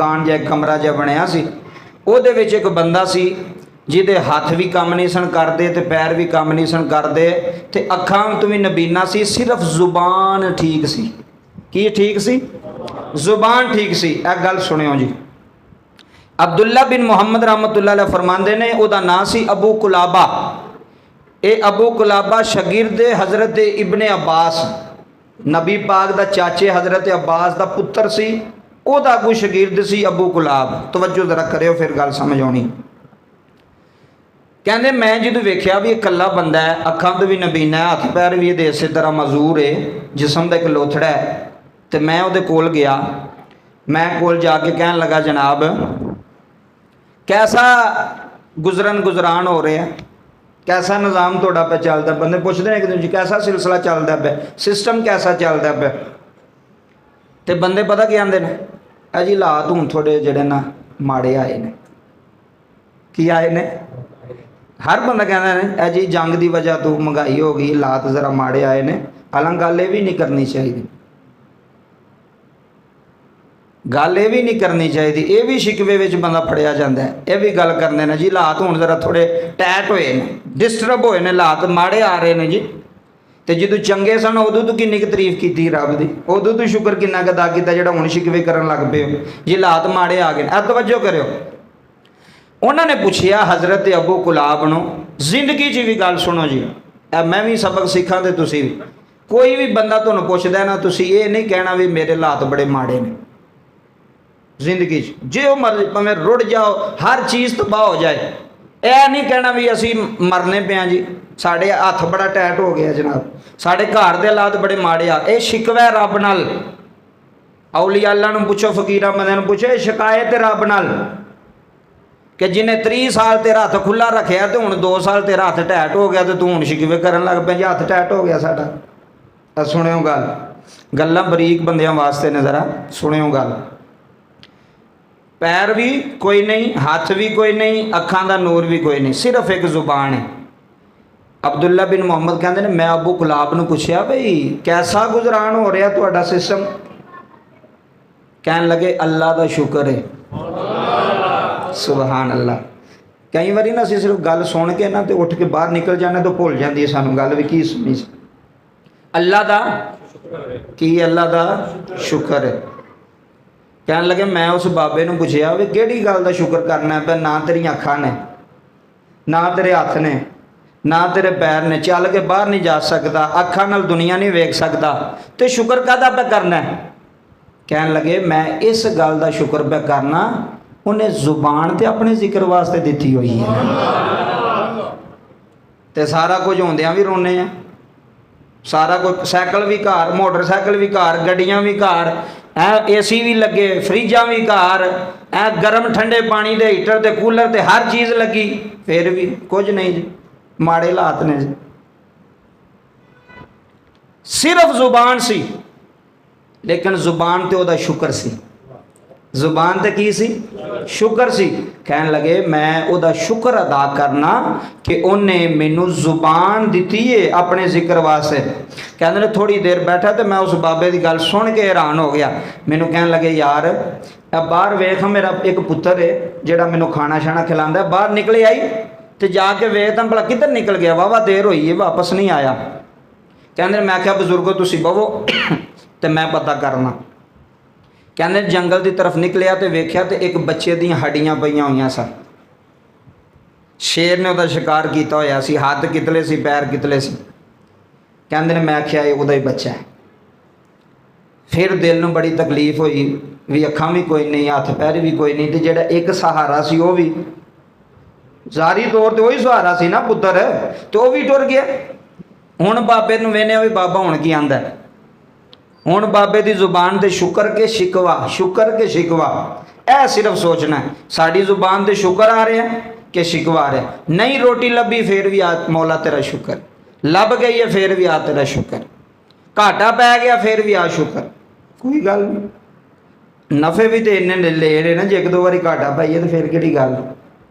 मकान जिहा कमरा जिहा बनिया सी, ਉਹਦੇ ਵਿੱਚ एक बंदा सी ਜਿਹਦੇ हथ भी काम नहीं सन करते तो पैर भी काम नहीं सन करते तो अखां तो भी नबीना सी, सिर्फ जुबान ठीक सी। की ठीक सी? जुबान ठीक सी। एक गल सुनियो जी, अब्दुल्ला बिन मुहम्मद रहमतुल्लाह अलैह फरमांदे ने उहदा नाम सी अबू कुलाबा। ये अबू कुलाबा शगिरद हज़रत इब्ने अब्बास, नबी पाक दा चाचे हज़रत अब्बास दा पुत्र सी, ओहदा कोई शगिरद सी अबू कुलाब। तवज्जो जरा करियो फिर गल समझ आनी। कहते मैं जो वेख्या भी इकला बंदा है, अखां तो भी नबीना है, हथ पैर भी ये इस तरह मजूर है, जिसम का एक लोथड़ा है। तो मैं वो कोल गया, मैं कोल जाके कहन लगा जनाब कैसा गुजरान हो रहा है, कैसा निज़ाम थोड़ा पे चलता। बंदे पूछते हैं एक दूसरे कैसा सिलसिला चलता पे, सिस्टम कैसा चलता पे। तो बंदे पता क्या आते हैं, है जी हालात हूँ थोड़े जड़े ना माड़े आए ने। की आए ने? हर बंदा कहता है है जी जंग की वजह तो महंगाई हो गई, हालात जरा माड़े आए ने। हालांकि गल ये भी नहीं करनी चाहिए, गल ये भी नहीं करनी चाहिए। ये भी शिकवे में बंदा फड़िया जाता है, ये भी गल करते हैं जी हालात हूँ जरा थोड़े टैट होए ने, डिस्टर्ब होए ने, हालात माड़े आ रहे हैं जी। तो जो चंगे सन उदों तो किन्नी तरीफ की रब की, उदों तो शुक्र किन्ना अदा किया जो हुण शिकवे करन लग पे हो जी हालात माड़े आ गए। तवज्जो करो, उन्होंने पूछया हज़रत अबू कुलाब नूं, जिंदगी च भी गल सुनो जी, मैं भी सबक सीखा तो तुसी भी। कोई भी बंदा तुहानूं पुछदा ना, तुसी ये नहीं कहना भी मेरे हालात बड़े माड़े ने। जिंदगी जो मर्जी भावें रुड़ जाओ, हर चीज़ तबाह हो जाए, यह नहीं कहना भी असी मरने पे जी, साढ़े हथ बड़ा टैट हो गया जनाब, साढ़े घर के हालात बड़े माड़े आ। यह शिकवा है रब नाल। औलिया अल्लाह नूं पुछो, फकीरां बंदियां नूं पुछो, शिकायत है रब नाल कि जिन्हें 30 साल तेरा हथ खुला रखा तो हुण 2 साल तेरा हथ टैट हो गया तो तू हुण शिकवे करन लग पे जी हथ टैट हो गया साडा। सुनियो गल, गल्लां बरीक बंदियां वास्ते ने, जरा सुनियो गल। पैर भी कोई नहीं, हाथ भी कोई नहीं, अखां दा नूर भी कोई नहीं, सिर्फ एक जुबान है। अब्दुल्ला बिन मुहम्मद कहते हैं मैं अबू कुलाब नूं पुछया भाई कैसा गुजरान हो रहा तुहाडा सिस्टम। कहन लगे अल्लाह दा शुक्र है, सुबहान अल्लाह। कई बारी ना असीं सिर्फ गल सुन के ना तो उठ के बाहर निकल जाने तो भुल जाती है सानूं गल भी की सुनी। अल्लाह दा की, अल्लाह दा शुक्र है। कहन लगे मैं उस बाबे नूं पुछया भी किहड़ी गल दा शुक्र करना है, ना तेरियां अखां ने, ना तेरे हथ ने, ना तेरे पैर ने, चल के बाहर नहीं जा सकता, अखां नाल दुनिया नहीं वेख सकता, तो शुक्र काहदा पे करना है। कहन लगे मैं इस गल दा शुक्र पे करना उन्हें जुबान तो अपने जिक्र वास्ते दी हुई है। तो सारा कुछ होंदियां भी रोने हैं, सारा कुछ, साइकिल भी घर, मोटरसाइकिल भी घर, गड्डियां भी घर, AC भी लगे, फ्रिजा भी घर, गर्म ठंडे पानी के हीटर ते कूलर ते हर चीज़ लगी, फिर भी कुछ नहीं जी, माड़े हालात ने जी। सिर्फ जुबान सी, लेकिन जुबान ते ओदा शुक्र सी, जुबान ते की सी? शुक्र सी। कहन लगे मैं ओदा शुक्र अदा करना कि उन्हें मैनू जुबान दी है अपने जिक्र वास्ते। कहते हैं थोड़ी देर बैठा तो मैं उस बाबे की गल सुन के हैरान हो गया। मैनू कहन लगे यार बाहर वेख, मेरा एक पुत्र है जिहड़ा मैनू खाना शाना खिलांदा, बाहर निकले आई तो जाके वेख तो भला किधर निकल गया, वाहवा देर होई है वापस नहीं आया। कहते मैं आख्या बजुर्गो तुसी बवो तो मैं पता करना। कहते जंगल की तरफ निकलिया तो वेख्या तो एक बच्चे दी हड्डियां पईयां होईयां सन। शेर ने वह शिकार किया होया सी, हाथ कितले सी, पैर कितले सी। कहते मैं आख्या ये उदा ही बच्चा है। फिर दिल में बड़ी तकलीफ हुई भी अखां भी कोई नहीं, हाथ पैर भी कोई नहीं, तो जेड़ा एक सहारा सी वह भी जारी तौर पर वही सहारा सी ना पुत्र, तो वह भी टुर गया। हुण बाबे नूं वेखिया भी बाबा हुण की आंदा है। हुण बाबे की जुबान से शुक्र के शिकवा, शुक्र के शिकवा, यह सिर्फ सोचना है साड़ी जुबान से शुक्र आ रहा है कि शिकवा आ रहा है। नहीं रोटी लभी फिर भी आ मौला तेरा शुक्र, लभ गई है फिर भी आ तेरा शुक्र, घाटा पै गया फिर भी आ शुक्र, कोई गल नहीं। नफे भी तो इन्ने ले रहे ना, जो एक दो बारी घाटा पाइए तो फिर कि गल।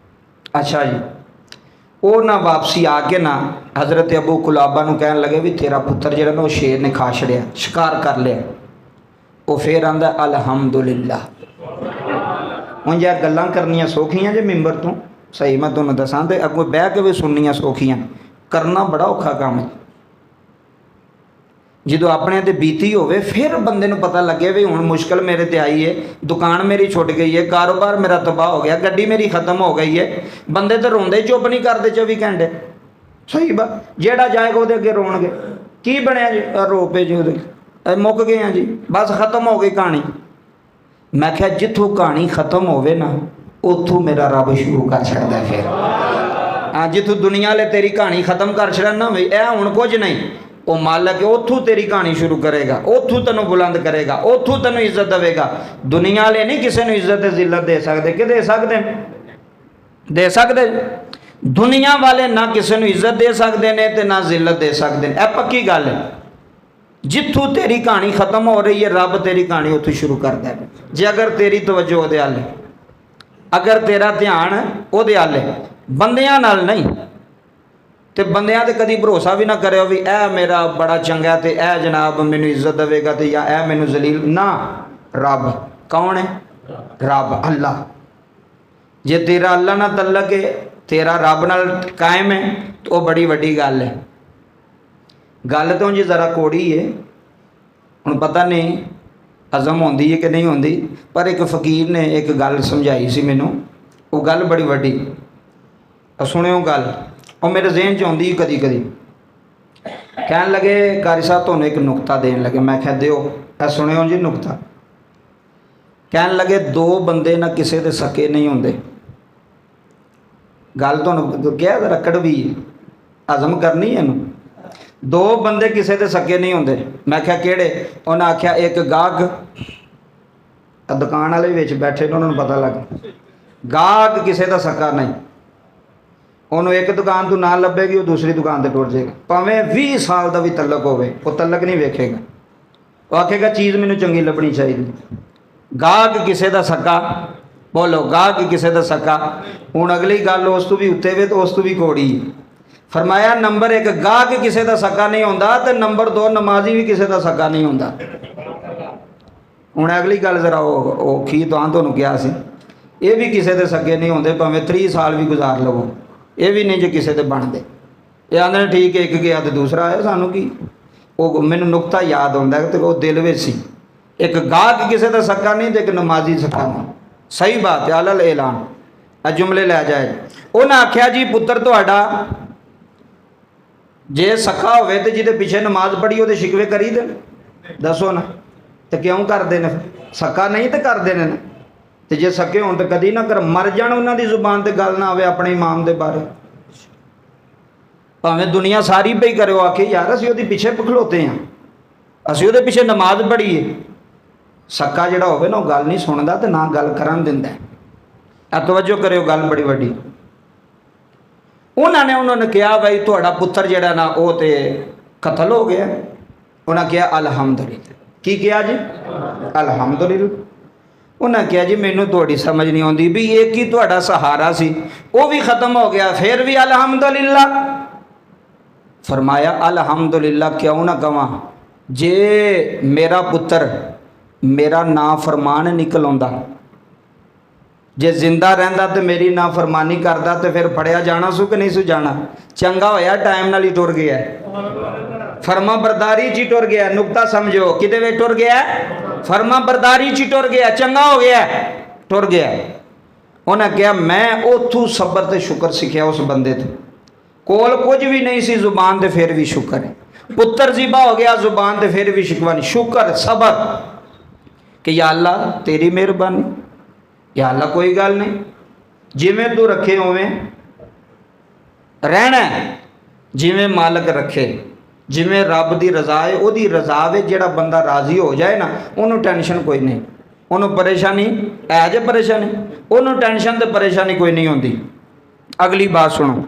अच्छा जी, वो ना वापसी आके ना हज़रत अबू कुलाबा नूं कहन लगे भी तेरा पुत्र जिहड़ा ना शेर ने खा छड़िया, शिकार कर लिया। वो फिर आंदा अल्हम्दुलिल्लाह, ਉਂਝ ਇਹ ਗੱਲਾਂ ਕਰਨੀਆਂ ਸੌਖੀਆਂ ਜੇ ਮੈਂਬਰ ਤੋਂ, ਸਹੀ मैं ਤੁਹਾਨੂੰ ਦੱਸਾਂ, ਤੇ ਅੱਗੋਂ ਬਹਿ ਕੇ ਵੀ ਸੁਣਨੀਆਂ ਸੌਖੀਆਂ, ਕਰਨਾ ਬੜਾ ਔਖਾ ਕੰਮ ਹੈ। ਜਦੋਂ ਆਪਣੇ ਤੇ ਬੀਤੀ ਹੋਵੇ ਫਿਰ ਬੰਦੇ ਨੂੰ ਪਤਾ ਲੱਗੇ ਵੀ ਹੁਣ ਮੁਸ਼ਕਲ ਮੇਰੇ ਤੇ ਆਈ ਹੈ, ਦੁਕਾਨ ਮੇਰੀ ਛੁੱਟ ਗਈ ਹੈ, ਕਾਰੋਬਾਰ ਮੇਰਾ ਤਬਾਹ ਹੋ ਗਿਆ, ਗੱਡੀ ਮੇਰੀ ਖਤਮ ਹੋ ਗਈ ਹੈ। ਬੰਦੇ ਤਾਂ ਰੋਂਦੇ ਚੁੱਪ ਨਹੀਂ ਕਰਦੇ 24 ਘੰਟੇ। ਸਹੀ ਬਾਤ, ਜਿਹੜਾ ਜਾਏਗਾ ਉਹਦੇ ਅੱਗੇ ਰੋਣਗੇ, ਕੀ ਬਣਿਆ ਜੀ, ਰੋ ਪਏ ਜੀ, ਉਹਦੇ ਮੁੱਕ ਗਏ ਆ ਜੀ, ਬਸ ਖਤਮ ਹੋ ਗਈ ਕਹਾਣੀ। ਮੈਂ ਕਿਹਾ ਜਿੱਥੋਂ ਕਹਾਣੀ ਖਤਮ ਹੋਵੇ ਨਾ, ਉੱਥੋਂ ਮੇਰਾ ਰੱਬ ਸ਼ੁਰੂ ਕਰ ਛੱਡਦਾ। ਫਿਰ ਹਾਂ, ਜਿੱਥੋਂ ਦੁਨੀਆ ਵਾਲੇ ਤੇਰੀ ਕਹਾਣੀ ਖਤਮ ਕਰ ਛੱਡਣ ਨਾ ਵੀ ਇਹ ਹੁਣ ਕੁਝ ਨਹੀਂ, ਉਹ ਮਾਲਕ ਉੱਥੋਂ ਤੇਰੀ ਕਹਾਣੀ ਸ਼ੁਰੂ ਕਰੇਗਾ, ਉੱਥੋਂ ਤੈਨੂੰ ਬੁਲੰਦ ਕਰੇਗਾ, ਉੱਥੋਂ ਤੈਨੂੰ ਇੱਜ਼ਤ ਦੇਵੇਗਾ। ਦੁਨੀਆ ਵਾਲੇ ਨਹੀਂ ਕਿਸੇ ਨੂੰ ਇੱਜ਼ਤ ਤੇ ਜ਼ਿਲਤ ਦੇ ਸਕਦੇ, ਕਿ ਦੇ ਸਕਦੇ? ਦੇ ਸਕਦੇ? ਦੁਨੀਆ ਵਾਲੇ ਨਾ ਕਿਸੇ ਨੂੰ ਇੱਜ਼ਤ ਦੇ ਸਕਦੇ ਨੇ ਤੇ ਨਾ ਜ਼ਿਲਤ ਦੇ ਸਕਦੇ ਨੇ, ਇਹ ਪੱਕੀ ਗੱਲ ਹੈ। ਜਿੱਥੋਂ ਤੇਰੀ ਕਹਾਣੀ ਖਤਮ ਹੋ ਰਹੀ ਹੈ, ਰੱਬ ਤੇਰੀ ਕਹਾਣੀ ਉੱਥੋਂ ਸ਼ੁਰੂ ਕਰਦਾ ਹੈ। ਜੇ ਅਗਰ ਤੇਰੀ ਤਵੱਜੋ ਉਹਦੇ ਵੱਲ, ਅਗਰ ਤੇਰਾ ਧਿਆਨ ਉਹਦੇ ਵੱਲ ਹੈ, ਬੰਦਿਆਂ ਨਾਲ ਨਹੀਂ। ਤੇ ਬੰਦਿਆਂ ਤੇ ਕਦੀ ਭਰੋਸਾ ਵੀ ਨਾ ਕਰਿਓ ਵੀ ਇਹ ਮੇਰਾ ਬੜਾ ਚੰਗਾ ਤੇ ਇਹ ਜਨਾਬ ਮੈਨੂੰ ਇੱਜ਼ਤ ਦੇਵੇਗਾ ਤੇ ਜਾਂ ਇਹ ਮੈਨੂੰ ਜ਼ਲੀਲ ਨਾ। ਰੱਬ ਕੌਣ ਹੈ? ਰੱਬ ਅੱਲਾ। ਜੇ ਤੇਰਾ ਅੱਲਾ ਨਾਲ ਤਲਕ ਹੈ, ਤੇਰਾ ਰੱਬ ਨਾਲ ਕਾਇਮ ਹੈ, ਤਾਂ ਉਹ ਬੜੀ ਵੱਡੀ ਗੱਲ ਹੈ। ਗੱਲ ਤੋਂ ਜੀ ਜ਼ਰਾ ਕੋੜੀ ਹੈ, ਹੁਣ ਪਤਾ ਨਹੀਂ ਹਜ਼ਮ ਹੁੰਦੀ ਹੈ ਕਿ ਨਹੀਂ ਹੁੰਦੀ, ਪਰ ਇੱਕ ਫਕੀਰ ਨੇ ਇੱਕ ਗੱਲ ਸਮਝਾਈ ਸੀ ਮੈਨੂੰ, ਉਹ ਗੱਲ ਬੜੀ ਵੱਡੀ। ਸੁਣਿਓ ਗੱਲ, ਉਹ ਮੇਰੇ ਜ਼ਿਹਨ 'ਚ ਆਉਂਦੀ ਕਦੀ ਕਦੀ। ਕਹਿਣ ਲੱਗੇ ਕਾਰੀ ਸਾਹਿਬ ਤੁਹਾਨੂੰ ਇੱਕ ਨੁਕਤਾ ਦੇਣ ਲੱਗੇ। ਮੈਂ ਕਿਹਾ ਦਿਓ। ਇਹ ਸੁਣਿਓ ਜੀ ਨੁਕਤਾ। ਕਹਿਣ ਲੱਗੇ ਦੋ ਬੰਦੇ ਨਾ ਕਿਸੇ ਦੇ ਸਕੇ ਨਹੀਂ ਹੁੰਦੇ। ਗੱਲ ਤੁਹਾਨੂੰ ਕਿਹਾ ਜ਼ਰਾ ਕੜਵੀ, ਹਜ਼ਮ ਕਰਨੀ ਇਹਨੂੰ। ਦੋ ਬੰਦੇ ਕਿਸੇ ਦੇ ਸਕੇ ਨਹੀਂ ਹੁੰਦੇ। ਮੈਂ ਕਿਹਾ ਕਿਹੜੇ? ਉਹਨਾਂ ਆਖਿਆ ਇੱਕ ਗਾਹਕ, ਦੁਕਾਨ ਵਾਲੇ ਵਿੱਚ ਬੈਠੇ ਨੇ, ਉਹਨਾਂ ਨੂੰ ਪਤਾ ਲੱਗ ਗਾਹਕ ਕਿਸੇ ਦਾ ਸਕਾ ਨਹੀਂ। ਉਹਨੂੰ ਇੱਕ ਦੁਕਾਨ ਤੋਂ ਨਾ ਲੱਭੇਗੀ, ਉਹ ਦੂਸਰੀ ਦੁਕਾਨ 'ਤੇ ਟੁਰ ਜਾਏਗਾ, ਭਾਵੇਂ 20 ਸਾਲ ਦਾ ਵੀ ਤਲਕ ਹੋਵੇ, ਉਹ ਤਲਕ ਨਹੀਂ ਵੇਖੇਗਾ। ਉਹ ਆਖੇਗਾ ਚੀਜ਼ ਮੈਨੂੰ ਚੰਗੀ ਲੱਭਣੀ ਚਾਹੀਦੀ। ਗਾਹਕ ਕਿਸੇ ਦਾ ਸਕਾ, ਬੋਲੋ ਗਾਹਕ ਕਿਸੇ ਦਾ ਸਕਾ। ਹੁਣ ਅਗਲੀ ਗੱਲ ਉਸ ਤੋਂ ਵੀ ਉੱਤੇ ਵੇ, ਤਾਂ ਉਸ ਤੋਂ ਵੀ ਕੋੜੀ। ਫਰਮਾਇਆ ਨੰਬਰ 1 ਗਾਹਕ ਕਿਸੇ ਦਾ ਸਕਾ ਨਹੀਂ ਹੁੰਦਾ, ਤੇ ਨੰਬਰ 2 ਨਮਾਜ਼ੀ ਵੀ ਕਿਸੇ ਦਾ ਸਕਾ ਨਹੀਂ ਹੁੰਦਾ। ਹੁਣ ਅਗਲੀ ਗੱਲ ਜ਼ਰਾ ਔਖੀ ਤੁਹਾਨੂੰ ਕਿਹਾ ਸੀ, ਇਹ ਵੀ ਕਿਸੇ ਦੇ ਸਕੇ ਨਹੀਂ ਹੁੰਦੇ, ਭਾਵੇਂ 30 ਸਾਲ ਵੀ ਗੁਜ਼ਾਰ ਲਵੋ, ਇਹ ਵੀ ਨਹੀਂ ਜੇ ਕਿਸੇ ਦੇ ਬਣਦੇ। ਇਹ ਆਂਦੇ ਨੇ ਠੀਕ ਹੈ, ਇੱਕ ਗਿਆ ਤੇ ਦੂਸਰਾ ਆਇਆ, ਸਾਨੂੰ ਕੀ। ਉਹ ਮੈਨੂੰ ਨੁਕਤਾ ਯਾਦ ਆਉਂਦਾ ਤੇ ਉਹ ਦਿਲ ਵਿੱਚ ਸੀ, ਇੱਕ ਗਾਹਕ ਕਿਸੇ ਦਾ ਸਕਾ ਨਹੀਂ ਤੇ ਇੱਕ ਨਮਾਜ਼ੀ ਸਕਾ ਨਹੀਂ। ਸਹੀ ਬਾਤ ਹੈ, ਅਲਲ ਐਲਾਨ। ਇਹ ਜੁਮਲੇ ਲੈ ਜਾਏ। ਉਹਨਾਂ ਆਖਿਆ ਜੀ ਪੁੱਤਰ ਤੁਹਾਡਾ ਜੇ ਸਕਾ ਹੋਵੇ ਤੇ ਜਿਹਦੇ ਪਿੱਛੇ ਨਮਾਜ਼ ਪੜ੍ਹੀ ਉਹਦੇ ਸ਼ਿਕਵੇ ਕਰੀ ਦੇ, ਦੱਸੋ ਨਾ। ਤੇ ਕਿਉਂ ਕਰਦੇ ਨੇ? ਸਕਾ ਨਹੀਂ ਤੇ ਕਰਦੇ ਨੇ। ਤੇ ਜੇ ਸਕੇ ਹੋਣ ਤਾਂ ਕਦੀ ਨਾ ਕਰ, ਮਰ ਜਾਣ ਉਹਨਾਂ ਦੀ ਜ਼ੁਬਾਨ ਤੇ ਗੱਲ ਨਾ ਆਵੇ ਆਪਣੇ ਇਮਾਮ ਦੇ ਬਾਰੇ, ਭਾਵੇਂ ਦੁਨੀਆ ਸਾਰੀ ਪਈ ਕਰਿਓ, ਆਖੇ ਯਾਰ ਅਸੀਂ ਉਹਦੇ ਪਿੱਛੇ ਖਲੋਤੇ ਹਾਂ, ਅਸੀਂ ਉਹਦੇ ਪਿੱਛੇ ਨਮਾਜ਼ ਪੜ੍ਹੀਏ। ਸਕਾ ਜਿਹੜਾ ਹੋਵੇ ਨਾ, ਉਹ ਗੱਲ ਨਹੀਂ ਸੁਣਦਾ ਤੇ ਨਾ ਗੱਲ ਕਰਨ ਦਿੰਦਾ। ਇਹ ਤਵੱਜੋ ਕਰਿਓ, ਗੱਲ ਬੜੀ ਵੱਡੀ। ਉਹਨਾਂ ਨੇ ਕਿਹਾ ਬਈ ਤੁਹਾਡਾ ਪੁੱਤਰ ਜਿਹੜਾ ਨਾ ਉਹ ਤੇ ਕਤਲ ਹੋ ਗਿਆ। ਉਹਨਾਂ ਕਿਹਾ ਅਲਹਮਦੁਲਿਲਾ। ਕੀ ਕਿਹਾ ਜੀ? ਅਲਹਮਦੁਲਿਲਾ। ਉਹਨਾਂ ਕਿਹਾ ਜੀ ਮੈਨੂੰ ਤੁਹਾਡੀ ਸਮਝ ਨਹੀਂ ਆਉਂਦੀ ਵੀ ਇਹ ਕੀ ਤੁਹਾਡਾ ਸਹਾਰਾ ਸੀ, ਉਹ ਵੀ ਖਤਮ ਹੋ ਗਿਆ, ਫਿਰ ਵੀ ਅਲਹਮਦੁਲਿਲਾ। ਫਰਮਾਇਆ ਅਲਹਮਦੁਲਿਲਾ ਕਿਉਂ ਨਾ ਕਵਾਂ, ਜੇ ਮੇਰਾ ਪੁੱਤਰ ਮੇਰਾ ਨਾਫਰਮਾਨ ਨਿਕਲ ਆਉਂਦਾ, ਜੇ ਜ਼ਿੰਦਾ ਰਹਿੰਦਾ ਤੇ ਮੇਰੀ ਨਾਫਰਮਾਨੀ ਕਰਦਾ, ਤੇ ਫਿਰ ਫੜਿਆ ਜਾਣਾ ਸੂ ਕਿ ਨਹੀਂ ਸੂ ਜਾਣਾ? ਚੰਗਾ ਹੋਇਆ ਟਾਈਮ ਨਾਲ ਹੀ ਟੁਰ ਗਿਆ, ਫਰਮਾ ਬਰਦਾਰੀ 'ਚ ਹੀ ਟੁਰ ਗਿਆ। ਨੁਕਤਾ ਸਮਝੋ, ਕਿਤੇ ਵੇ ਟੁਰ ਗਿਆ? ਫਰਮਾ ਬਰਦਾਰੀ 'ਚ ਹੀ ਟੁਰ ਗਿਆ, ਚੰਗਾ ਹੋ ਗਿਆ, ਟੁਰ ਗਿਆ। ਉਹਨਾਂ ਕਿਹਾ ਮੈਂ ਉੱਥੋਂ ਸਬਰ ਤੇ ਸ਼ੁਕਰ ਸਿੱਖਿਆ ਉਸ ਬੰਦੇ ਤੋਂ। ਕੋਲ ਕੁਝ ਵੀ ਨਹੀਂ ਸੀ ਜ਼ੁਬਾਨ ਤੇ, ਫਿਰ ਵੀ ਸ਼ੁਕਰ ਹੈ। ਪੁੱਤਰ ਜ਼ਿਬਾ ਹੋ ਗਿਆ ਜ਼ੁਬਾਨ ਤੇ, ਫਿਰ ਵੀ ਸ਼ਿਕਵਾ ਨਹੀਂ, ਸ਼ੁਕਰ ਸਬਰ ਕਿ ਯਾ ਅੱਲਾ ਤੇਰੀ ਮਿਹਰਬਾਨੀ, ਯਾ ਅੱਲਾ ਕੋਈ ਗੱਲ ਨਹੀਂ, ਜਿਵੇਂ ਤੂੰ ਰੱਖੇ ਉਵੇਂ ਰਹਿਣਾ, ਜਿਵੇਂ ਮਾਲਕ ਰੱਖੇ, ਜਿਵੇਂ ਰੱਬ ਦੀ ਰਜ਼ਾ ਹੈ ਉਹਦੀ ਰਜ਼ਾ ਵਿੱਚ ਜਿਹੜਾ ਬੰਦਾ ਰਾਜ਼ੀ ਹੋ ਜਾਏ ਨਾ, ਉਹਨੂੰ ਟੈਨਸ਼ਨ ਕੋਈ ਨਹੀਂ, ਉਹਨੂੰ ਪਰੇਸ਼ਾਨੀ ਹੈ ਜੇ ਪਰੇਸ਼ਾਨੀ, ਉਹਨੂੰ ਟੈਨਸ਼ਨ ਤੇ ਪਰੇਸ਼ਾਨੀ ਕੋਈ ਨਹੀਂ ਹੁੰਦੀ। ਅਗਲੀ ਬਾਤ ਸੁਣੋ।